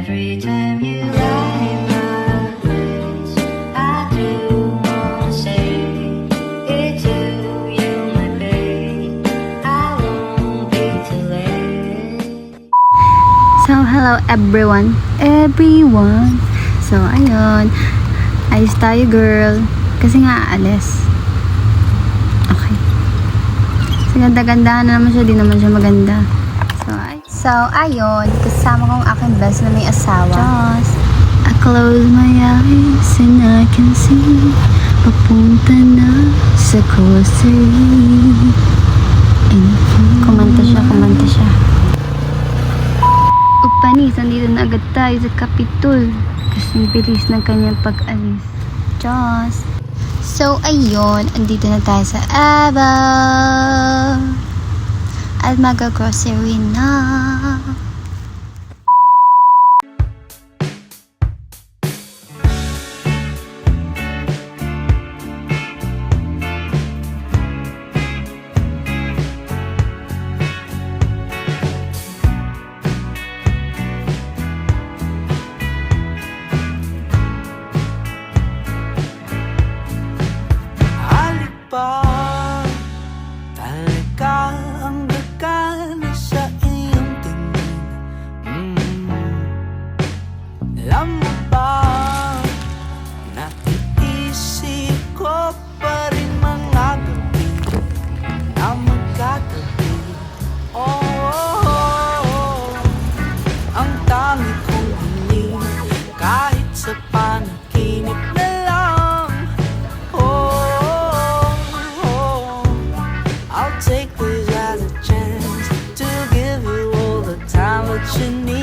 Every time you write my place, I do wanna say it's you, my babe. I won't be too late. So, hello everyone. So, ayun. Ayos tayo, girl. Kasi nga, aalis. Okay. Kasi ganda-ganda na naman siya. Di naman siya maganda. So, ayun. Kasama kong aking best na may asawa. Just, I close my eyes and I can see papunta na sa grocery. And kumanta siya. Upanis, nandito na agad tayo sa Capitol. Kasi bilis ng kanyang pag-alis. Just. So, ayun. Andito na tayo sa Ava. At mag-grocery na. Talaga ang gagana sa iyong tingin. Alam mo ba, natiisip ko pa rin mga gabi na magkatabi. Ang tangi kong hiling kahit sa panaginip na lang. I'll take this as a chance to give you all the time that you need.